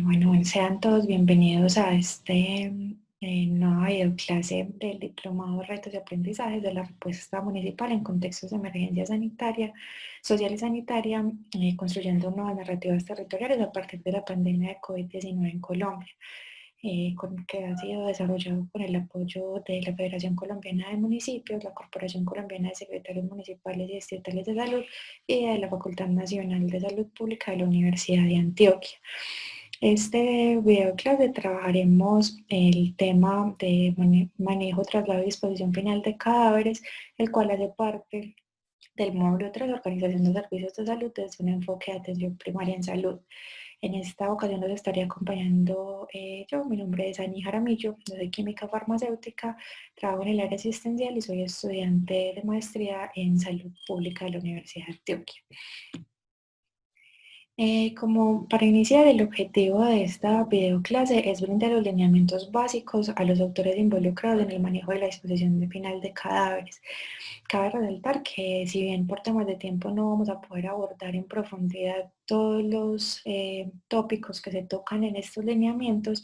Bueno, sean todos bienvenidos a nueva videoclase del Diplomado Retos y Aprendizajes de la Respuesta Municipal en Contextos de Emergencia Sanitaria, Social y Sanitaria, construyendo nuevas narrativas territoriales a partir de la pandemia de COVID-19 en Colombia, que ha sido desarrollado con el apoyo de la Federación Colombiana de Municipios, la Corporación Colombiana de Secretarios Municipales y Distritales de Salud y de la Facultad Nacional de Salud Pública de la Universidad de Antioquia. Este video clase trabajaremos el tema de manejo, traslado y disposición final de cadáveres, el cual hace parte del módulo 3 de Organización de Servicios de Salud desde un enfoque de atención primaria en salud. En esta ocasión los estaré acompañando yo. Mi nombre es Ani Jaramillo, yo soy química farmacéutica, trabajo en el área asistencial y soy estudiante de maestría en salud pública de la Universidad de Antioquia. Como para iniciar, el objetivo de esta videoclase es brindar los lineamientos básicos a los autores involucrados en el manejo de la disposición final de cadáveres. Cabe resaltar que si bien por temas de tiempo no vamos a poder abordar en profundidad todos los tópicos que se tocan en estos lineamientos,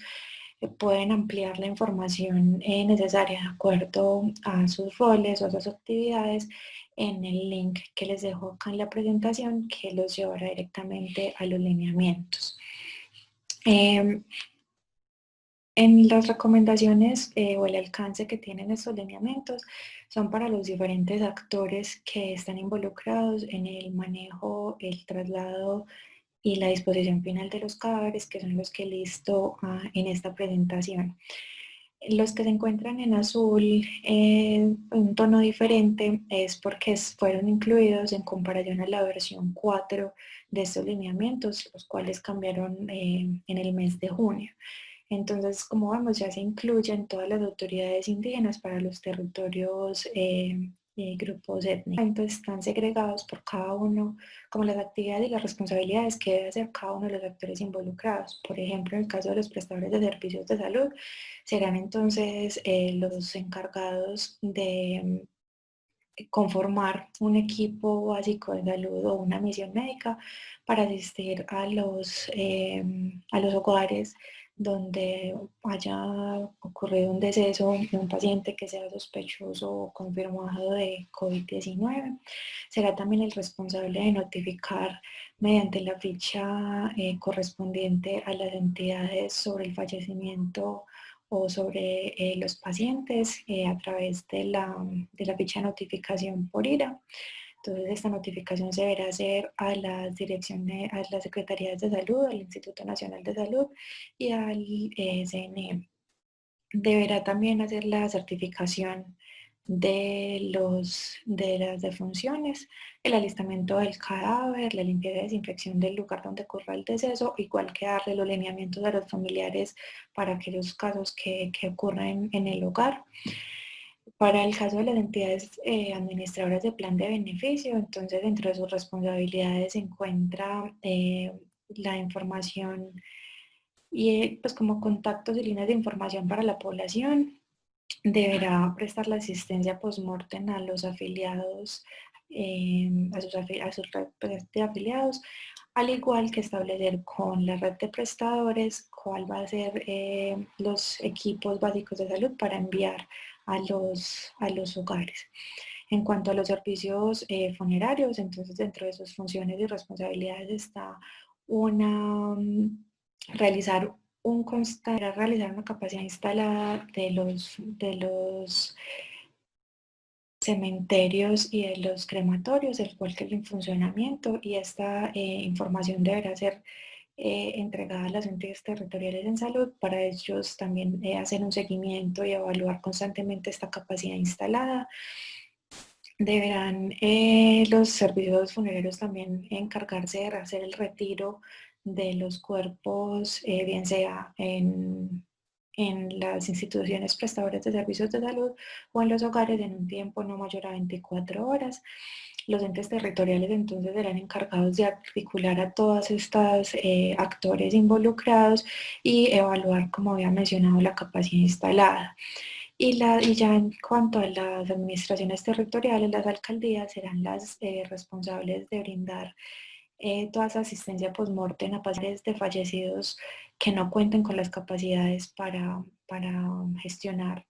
pueden ampliar la información necesaria de acuerdo a sus roles o a sus actividades en el link que les dejo acá en la presentación, que los llevará directamente a los lineamientos. En las recomendaciones o el alcance que tienen estos lineamientos son para los diferentes actores que están involucrados en el manejo, el traslado y la disposición final de los cadáveres, que son los que listo en esta presentación. Los que se encuentran en azul, un tono diferente, es porque fueron incluidos en comparación a la versión 4 de estos lineamientos, los cuales cambiaron en el mes de junio. Entonces, como vemos, ya se incluyen todas las autoridades indígenas para los territorios grupos étnicos. Entonces, están segregados por cada uno, como las actividades y las responsabilidades que debe hacer cada uno de los actores involucrados. Por ejemplo, en el caso de los prestadores de servicios de salud, serán entonces los encargados de conformar un equipo básico de salud o una misión médica para asistir a los hogares donde haya ocurrido un deceso de un paciente que sea sospechoso o confirmado de COVID-19. Será también el responsable de notificar mediante la ficha correspondiente a las entidades sobre el fallecimiento o sobre los pacientes a través de la ficha de notificación por IRA. Entonces, esta notificación se deberá hacer a las direcciones, a las secretarías de salud, al Instituto Nacional de Salud y al CNE. Deberá también hacer la certificación de las defunciones, el alistamiento del cadáver, la limpieza y desinfección del lugar donde ocurra el deceso, igual que darle los lineamientos a los familiares para aquellos casos que ocurren en el hogar. Para el caso de las entidades administradoras de plan de beneficio, entonces dentro de sus responsabilidades se encuentra la información y pues como contactos y líneas de información para la población. Deberá prestar la asistencia post-mortem a los afiliados, a sus redes de afiliados, al igual que establecer con la red de prestadores cuál va a ser los equipos básicos de salud para enviar a los hogares. En cuanto a los servicios funerarios, entonces dentro de sus funciones y responsabilidades está realizar realizar una capacidad instalada de los cementerios y de los crematorios, el cual que es el funcionamiento, y esta información deberá ser entregada a las entidades territoriales en salud para ellos también hacer un seguimiento y evaluar constantemente esta capacidad instalada. Deberán los servicios funerarios también encargarse de hacer el retiro de los cuerpos, bien sea en las instituciones prestadoras de servicios de salud o en los hogares en un tiempo no mayor a 24 horas. Los entes territoriales entonces serán encargados de articular a todos estos actores involucrados y evaluar, como había mencionado, la capacidad instalada. Y ya en cuanto a las administraciones territoriales, las alcaldías serán las responsables de brindar toda esa asistencia post-mortem a pacientes de fallecidos que no cuenten con las capacidades para gestionar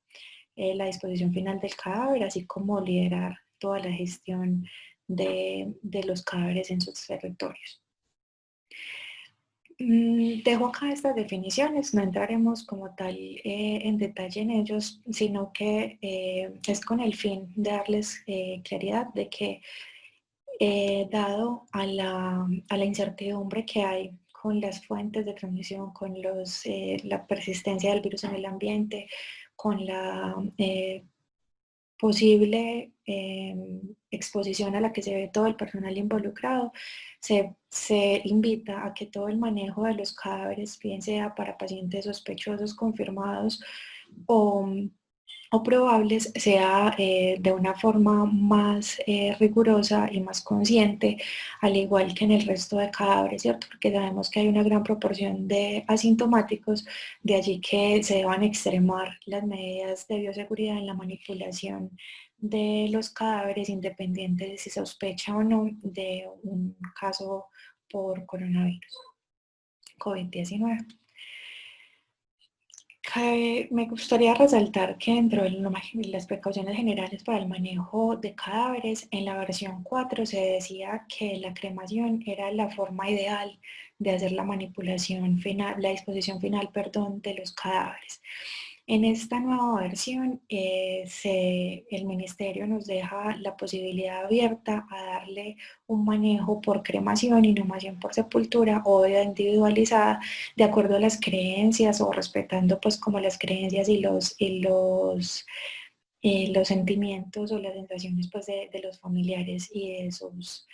la disposición final del cadáver, así como liderar toda la gestión de los cadáveres en sus territorios. Dejo acá estas definiciones, no entraremos como tal en detalle en ellos, sino que es con el fin de darles claridad de que dado a la incertidumbre que hay con las fuentes de transmisión, con la persistencia del virus en el ambiente, con la posible exposición a la que se ve todo el personal involucrado, se invita a que todo el manejo de los cadáveres, bien sea para pacientes sospechosos, confirmados o, o probables, sea de una forma más rigurosa y más consciente, al igual que en el resto de cadáveres, ¿cierto? Porque sabemos que hay una gran proporción de asintomáticos, de allí que se deban extremar las medidas de bioseguridad en la manipulación de los cadáveres, independiente de si se sospecha o no de un caso por coronavirus, COVID-19. Me gustaría resaltar que dentro de las precauciones generales para el manejo de cadáveres, en la versión 4 se decía que la cremación era la forma ideal de hacer la manipulación final, la disposición final, perdón, de los cadáveres. En esta nueva versión, el Ministerio nos deja la posibilidad abierta a darle un manejo por cremación, inhumación por sepultura o vida individualizada, de acuerdo a las creencias o respetando pues como las creencias los sentimientos o las sensaciones pues de los familiares y de sus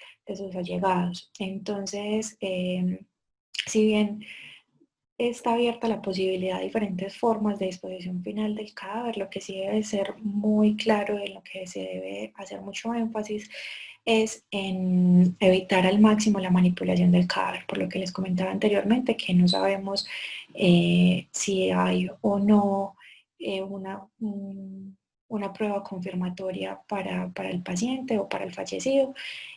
allegados. Entonces, si bien está abierta la posibilidad de diferentes formas de disposición final del cadáver, lo que sí debe ser muy claro, en lo que se debe hacer mucho énfasis, es en evitar al máximo la manipulación del cadáver, por lo que les comentaba anteriormente, que no sabemos si hay o no eh, una, una prueba confirmatoria para el paciente o para el fallecido,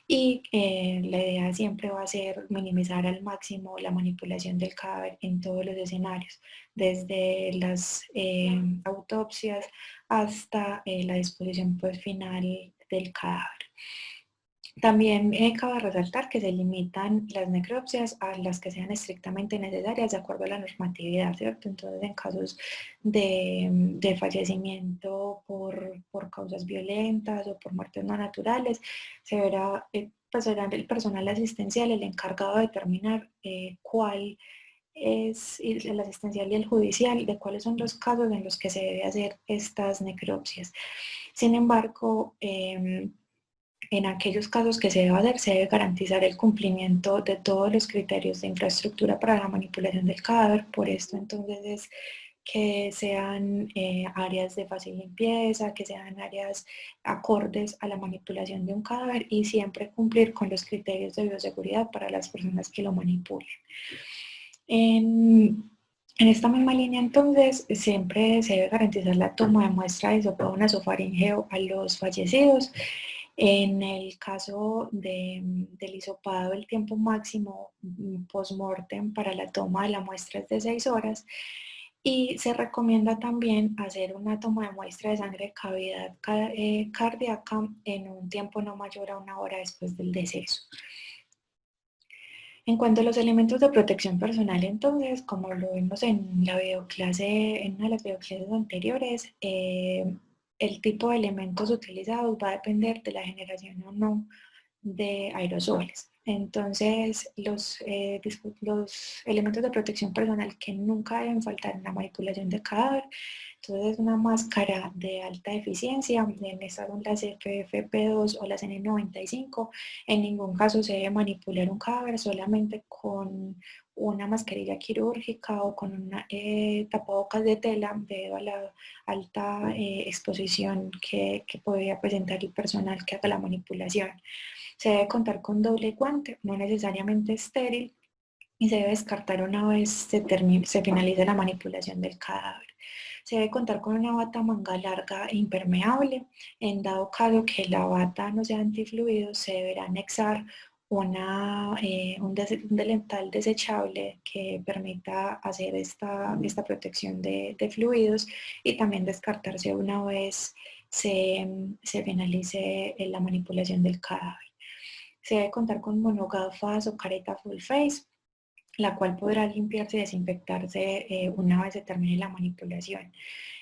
y la idea siempre va a ser minimizar al máximo la manipulación del cadáver en todos los escenarios, desde las autopsias hasta la disposición pues, final del cadáver. También cabe resaltar que se limitan las necropsias a las que sean estrictamente necesarias de acuerdo a la normatividad, ¿cierto? Entonces, en casos de fallecimiento por causas violentas o por muertes no naturales, se verá, pues será el personal asistencial el encargado de determinar cuál es el asistencial y el judicial de cuáles son los casos en los que se debe hacer estas necropsias. Sin embargo, en aquellos casos que se debe hacer, se debe garantizar el cumplimiento de todos los criterios de infraestructura para la manipulación del cadáver. Por esto, entonces, es que sean áreas de fácil limpieza, que sean áreas acordes a la manipulación de un cadáver y siempre cumplir con los criterios de bioseguridad para las personas que lo manipulen. En esta misma línea, entonces, siempre se debe garantizar la toma de muestra de hisopado nasofaringeo a los fallecidos. En el caso del hisopado, el tiempo máximo post-mortem para la toma de la muestra es de 6 horas, y se recomienda también hacer una toma de muestra de sangre de cavidad cardíaca en un tiempo no mayor a 1 hora después del deceso. En cuanto a los elementos de protección personal, entonces, como lo vimos en la videoclase, en una de las videoclases anteriores, el tipo de elementos utilizados va a depender de la generación o no de aerosoles. Entonces, los elementos de protección personal que nunca deben faltar en la manipulación de cadáver, entonces una máscara de alta eficiencia, en estas son las FFP2 o las N95, en ningún caso se debe manipular un cadáver, solamente con una mascarilla quirúrgica o con una tapabocas de tela debido a la alta exposición que podría presentar el personal que haga la manipulación. Se debe contar con doble guante, no necesariamente estéril, y se debe descartar una vez se finalice la manipulación del cadáver. Se debe contar con una bata manga larga e impermeable. En dado caso que la bata no sea antifluido, se deberá anexar un delantal desechable que permita hacer esta protección de fluidos y también descartarse una vez se finalice la manipulación del cadáver. Se debe contar con monogafas o careta full face, la cual podrá limpiarse y desinfectarse una vez se termine la manipulación.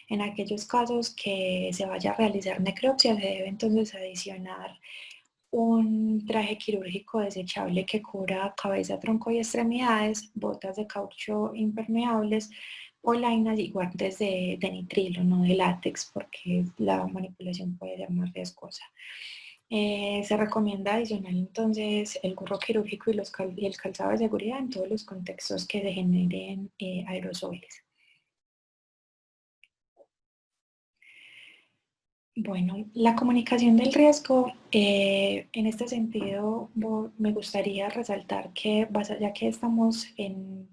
En aquellos casos que se vaya a realizar necropsia, se debe entonces adicionar un traje quirúrgico desechable que cubra cabeza, tronco y extremidades, botas de caucho impermeables, polainas y guantes de nitrilo, no de látex, porque la manipulación puede ser más riesgosa. Se recomienda adicionar entonces el gorro quirúrgico y el calzado de seguridad en todos los contextos que se generen aerosoles. Bueno, la comunicación del riesgo, en este sentido, me gustaría resaltar que, ya que estamos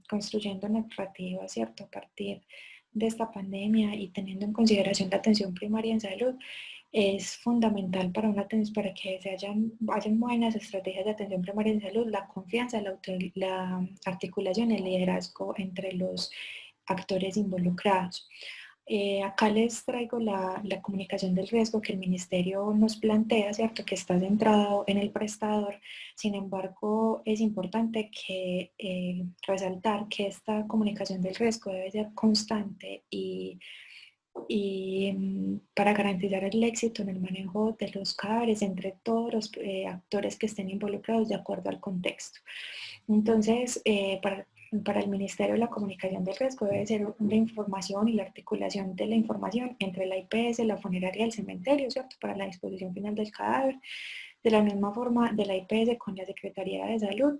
construyendo narrativa, ¿cierto? A partir de esta pandemia y teniendo en consideración la atención primaria en salud, es fundamental para que hayan buenas estrategias de atención primaria en salud, la confianza, la articulación y el liderazgo entre los actores involucrados. Acá les traigo la comunicación del riesgo que el ministerio nos plantea, ¿cierto? Que está centrado en el prestador. Sin embargo, es importante resaltar que esta comunicación del riesgo debe ser constante y para garantizar el éxito en el manejo de los cadáveres entre todos los actores que estén involucrados de acuerdo al contexto. Entonces, para el Ministerio de la Comunicación del Riesgo debe ser la información y la articulación de la información entre la IPS, la funeraria y el cementerio, ¿cierto? Para la disposición final del cadáver. De la misma forma, de la IPS con la Secretaría de Salud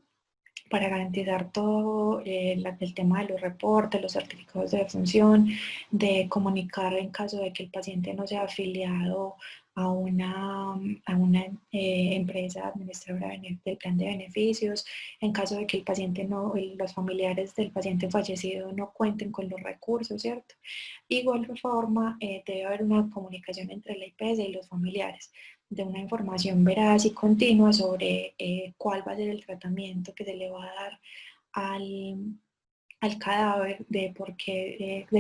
para garantizar todo el tema de los reportes, los certificados de defunción, de comunicar en caso de que el paciente no sea afiliado a una empresa administradora del plan de beneficios, en caso de que el paciente no, los familiares del paciente fallecido no cuenten con los recursos, ¿cierto? Igual forma, debe haber una comunicación entre la IPS y los familiares de una información veraz y continua sobre cuál va a ser el tratamiento que se le va a dar al cadáver, de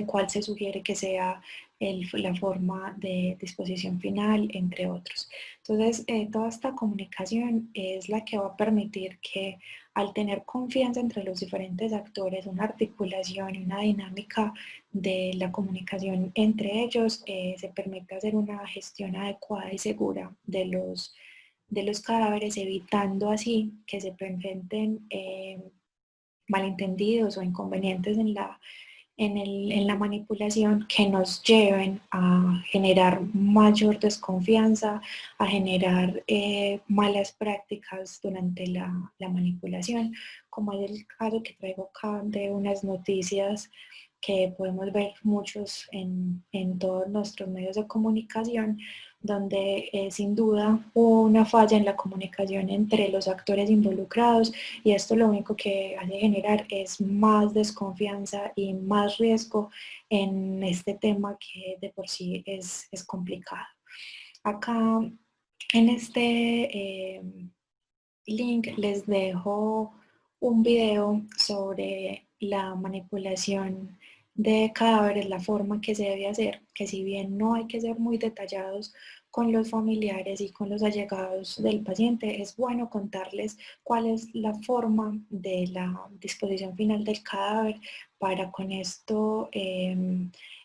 cuál se sugiere que sea la forma de disposición final, entre otros. Entonces, toda esta comunicación es la que va a permitir que al tener confianza entre los diferentes actores, una articulación y una dinámica de la comunicación entre ellos, se permita hacer una gestión adecuada y segura de los cadáveres, evitando así que se presenten malentendidos o inconvenientes en la manipulación que nos lleven a generar mayor desconfianza, a generar malas prácticas durante la manipulación, como es el caso que traigo acá de unas noticias que podemos ver muchos en todos nuestros medios de comunicación, donde sin duda hubo una falla en la comunicación entre los actores involucrados y esto lo único que hace generar es más desconfianza y más riesgo en este tema que de por sí es complicado. Acá en este link les dejo un video sobre la manipulación de cadáveres, la forma que se debe hacer, que si bien no hay que ser muy detallados con los familiares y con los allegados del paciente, es bueno contarles cuál es la forma de la disposición final del cadáver para con esto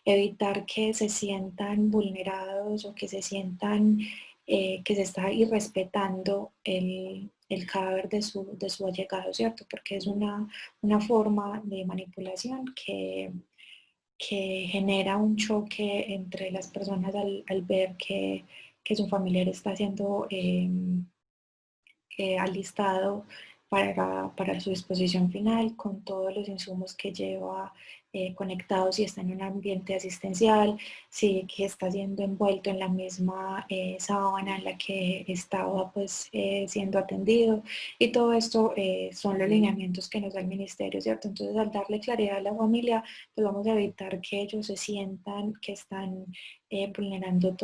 evitar que se sientan vulnerados o que se sientan que se está irrespetando el cadáver de su allegado, ¿cierto? Porque es una forma de manipulación que genera un choque entre las personas al ver que su familiar está siendo alistado para su disposición final con todos los insumos que lleva conectados si está en un ambiente asistencial, si que está siendo envuelto en la misma sábana en la que estaba pues siendo atendido y todo esto son los lineamientos que nos da el ministerio, ¿cierto? Entonces al darle claridad a la familia pues vamos a evitar que ellos se sientan que están vulnerando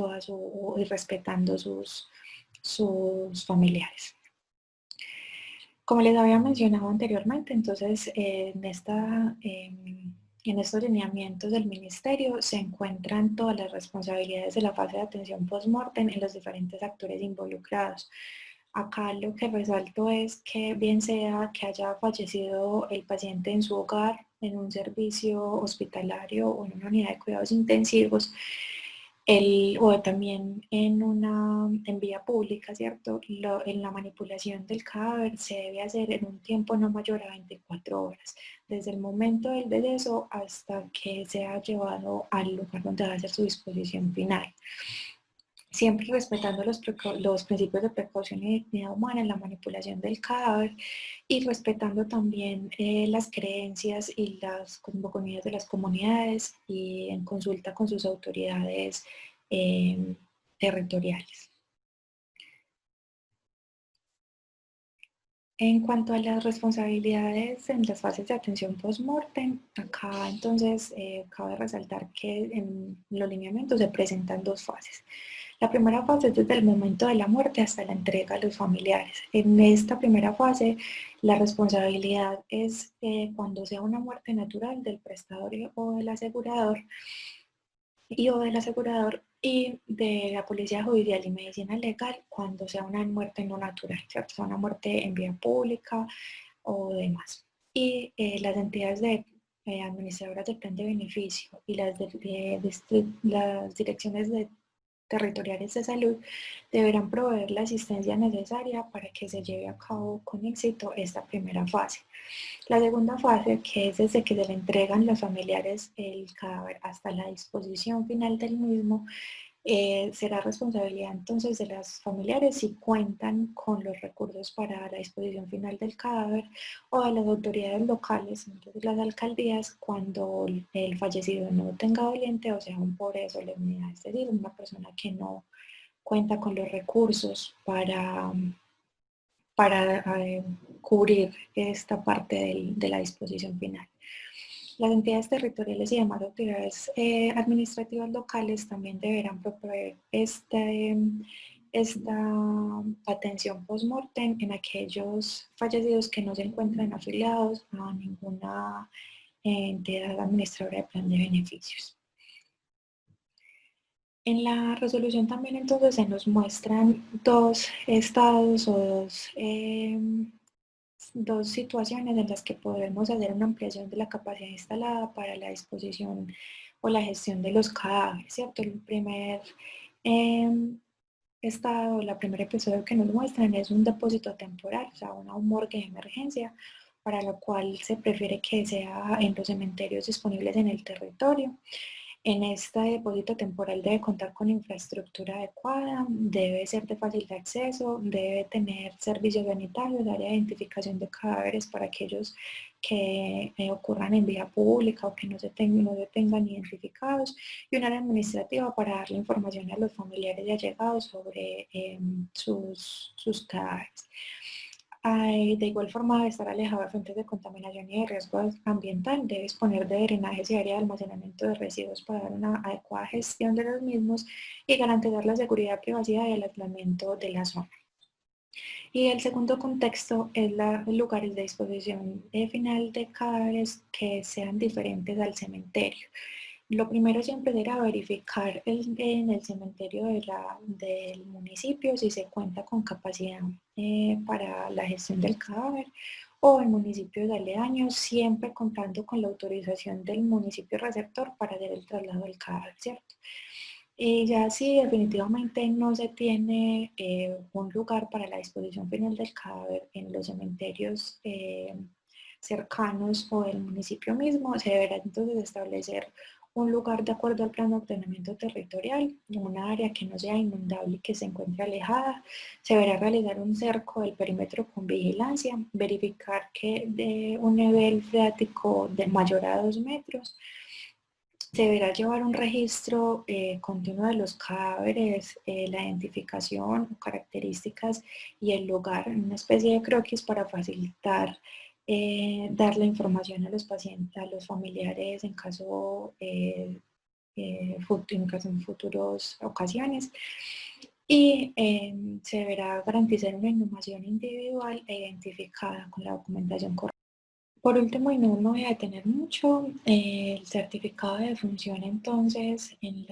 y respetando sus familiares. Como les había mencionado anteriormente, entonces en estos lineamientos del Ministerio se encuentran todas las responsabilidades de la fase de atención post-mortem en los diferentes actores involucrados. Acá lo que resalto es que bien sea que haya fallecido el paciente en su hogar, en un servicio hospitalario o en una unidad de cuidados intensivos, o también en vía pública, ¿cierto? En la manipulación del cadáver se debe hacer en un tiempo no mayor a 24 horas, desde el momento del deceso hasta que sea llevado al lugar donde va a ser su disposición final, siempre respetando los principios de precaución y dignidad humana en la manipulación del cadáver y respetando también las creencias y las cosmogonías de las comunidades y en consulta con sus autoridades eh, territoriales. En cuanto a las responsabilidades en las fases de atención post-mortem, acá entonces cabe resaltar que en los lineamientos se presentan dos fases. La primera fase es desde el momento de la muerte hasta la entrega a los familiares. En esta primera fase, la responsabilidad es cuando sea una muerte natural del prestador o del asegurador y de la Policía Judicial y Medicina Legal cuando sea una muerte no natural, ¿cierto? Sea una muerte en vía pública o demás. Y las entidades administradoras del plan de beneficio y las direcciones territoriales de salud deberán proveer la asistencia necesaria para que se lleve a cabo con éxito esta primera fase. La segunda fase, que es desde que se le entregan los familiares el cadáver hasta la disposición final del mismo, será responsabilidad entonces de las familiares si cuentan con los recursos para la disposición final del cadáver o de las autoridades locales, entonces las alcaldías, cuando el fallecido no tenga doliente o sea un pobre de solemnidad, es decir, una persona que no cuenta con los recursos para cubrir esta parte de la disposición final. Las entidades territoriales y demás autoridades administrativas locales también deberán proveer esta atención post-mortem en aquellos fallecidos que no se encuentran afiliados a ninguna entidad administradora de plan de beneficios. En la resolución también entonces se nos muestran dos estados o dos situaciones en las que podemos hacer una ampliación de la capacidad instalada para la disposición o la gestión de los cadáveres, ¿cierto? El primer eh, estado, la primer episodio que nos muestran es un depósito temporal, o sea, una morgue de emergencia, para lo cual se prefiere que sea en los cementerios disponibles en el territorio. En este depósito temporal debe contar con infraestructura adecuada, debe ser de fácil de acceso, debe tener servicios sanitarios, área de identificación de cadáveres para aquellos que ocurran en vía pública o que no se tengan identificados y un área administrativa para darle información a los familiares y allegados sobre sus cadáveres. De igual forma, debe estar alejado de fuentes de contaminación y de riesgo ambiental, debe disponer de drenajes y área de almacenamiento de residuos para dar una adecuada gestión de los mismos y garantizar la seguridad, privacidad y el aislamiento de la zona. Y el segundo contexto es los lugares de disposición final de cadáveres que sean diferentes al cementerio. Lo primero siempre será verificar en el cementerio del municipio si se cuenta con capacidad para la gestión del cadáver o en municipios aledaños, siempre contando con la autorización del municipio receptor para hacer el traslado del cadáver, ¿cierto? Y ya si definitivamente no se tiene un lugar para la disposición final del cadáver en los cementerios cercanos o del municipio mismo, se deberá entonces establecer un lugar de acuerdo al plan de ordenamiento territorial, una área que no sea inundable y que se encuentre alejada. Se deberá realizar un cerco del perímetro con vigilancia, verificar que de un nivel freático de mayor a 2 metros. Se deberá llevar un registro continuo de los cadáveres, la identificación, características y el lugar, una especie de croquis para facilitar dar la información a los pacientes, a los familiares en caso en futuras ocasiones. y se deberá garantizar una inhumación individual e identificada con la documentación correcta. Por último, y no me voy a detener mucho, el certificado de defunción entonces en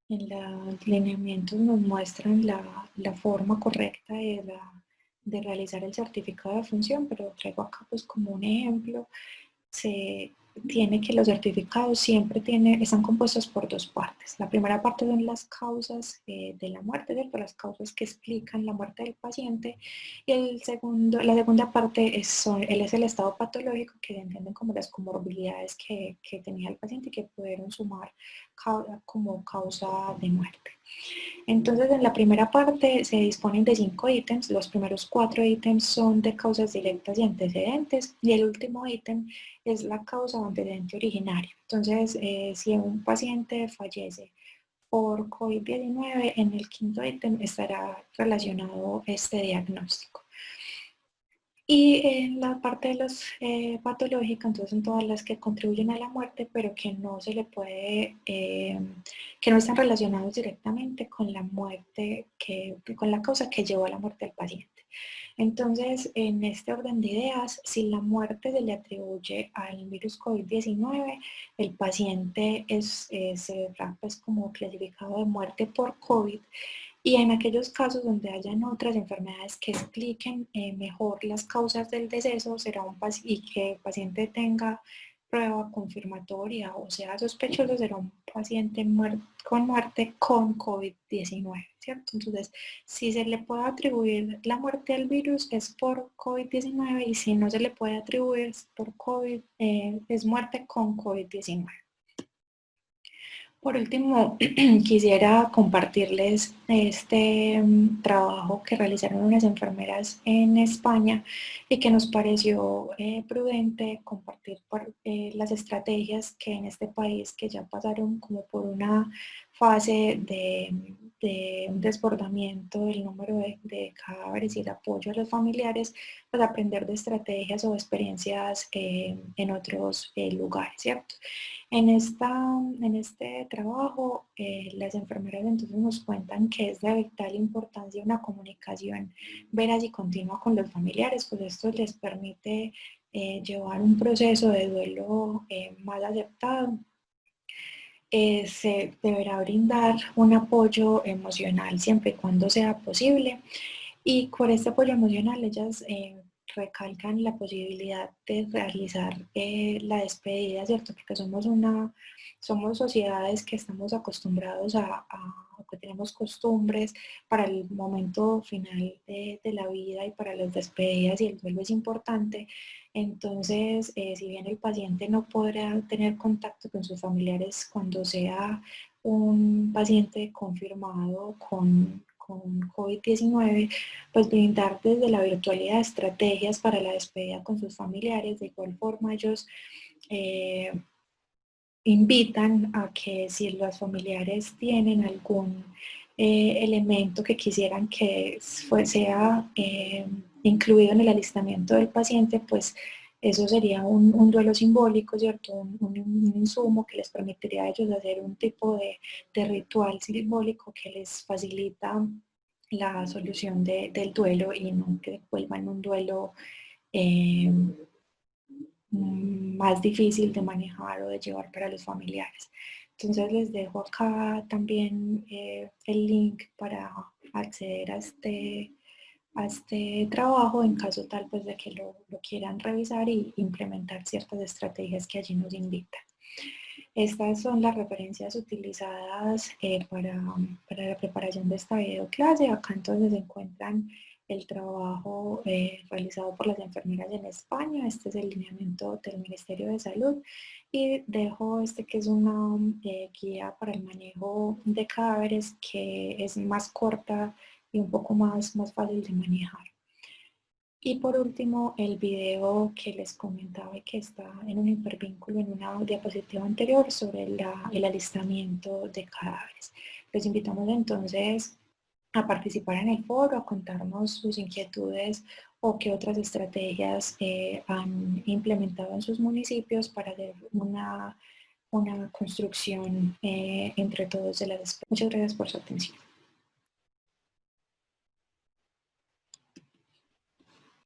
los lineamientos nos muestran la forma correcta de realizar el certificado de defunción, pero traigo acá pues como un ejemplo. Se tiene que los certificados siempre están compuestos por dos partes. La primera parte son las causas de la muerte, ¿cierto? Las causas que explican la muerte del paciente, y la segunda parte es el estado patológico, que se entienden como las comorbilidades que tenía el paciente y que pudieron sumar como causa de muerte. Entonces, en la primera parte se disponen de 5 ítems. Los primeros 4 ítems son de causas directas y antecedentes, y el último ítem es la causa o antecedente originario. Entonces, si un paciente fallece por COVID-19, en el quinto ítem estará relacionado este diagnóstico. Y en la parte de los patológicos, entonces son todas las que contribuyen a la muerte, pero que no se le puede, que no están relacionados directamente con la muerte, con la causa que llevó a la muerte del paciente. Entonces, en este orden de ideas, si la muerte se le atribuye al virus COVID-19, el paciente se verá pues como clasificado de muerte por COVID. Y en aquellos casos donde hayan otras enfermedades que expliquen mejor las causas del deceso, y que el paciente tenga prueba confirmatoria o sea sospechoso, será un paciente con muerte con COVID-19, ¿cierto? Entonces, si se le puede atribuir la muerte al virus es por COVID-19, y si no se le puede atribuir por COVID, es muerte con COVID-19. Por último, quisiera compartirles este trabajo que realizaron unas enfermeras en España y que nos pareció prudente compartir las estrategias que en este país, que ya pasaron como por una fase de un desbordamiento del número de cadáveres y el apoyo a los familiares, para aprender de estrategias o experiencias en otros lugares, ¿cierto? En este trabajo, las enfermeras entonces nos cuentan que es de vital importancia una comunicación veraz y continua con los familiares, pues esto les permite llevar un proceso de duelo más aceptado. Se deberá brindar un apoyo emocional siempre y cuando sea posible, y por este apoyo emocional ellas recalcan la posibilidad de realizar la despedida, ¿cierto? Porque somos sociedades que estamos acostumbrados que tenemos costumbres para el momento final de la vida, y para las despedidas y el duelo es importante. Entonces, si bien el paciente no podrá tener contacto con sus familiares cuando sea un paciente confirmado con COVID-19, pues brindar desde la virtualidad estrategias para la despedida con sus familiares. De igual forma, ellos invitan a que si los familiares tienen algún elemento que quisieran que sea incluido en el alistamiento del paciente, pues eso sería un duelo simbólico, ¿cierto? Un insumo que les permitiría a ellos hacer un tipo de ritual simbólico que les facilita la solución del duelo, y no que vuelvan un duelo eh, más difícil de manejar o de llevar para los familiares. Entonces les dejo acá también el link para acceder a este trabajo, en caso tal pues de que lo quieran revisar y implementar ciertas estrategias que allí nos invitan. Estas son las referencias utilizadas para la preparación de esta videoclase. Acá entonces se encuentran el trabajo realizado por las enfermeras en España. Este es el lineamiento del Ministerio de Salud, y dejo este que es una guía para el manejo de cadáveres, que es más corta y un poco más fácil de manejar. Y por último, el video que les comentaba y que está en un hipervínculo en una diapositiva anterior sobre el alistamiento de cadáveres. Los invitamos entonces a participar en el foro, a contarnos sus inquietudes o qué otras estrategias han implementado en sus municipios para hacer una construcción entre todos de la despedida. Muchas gracias por su atención.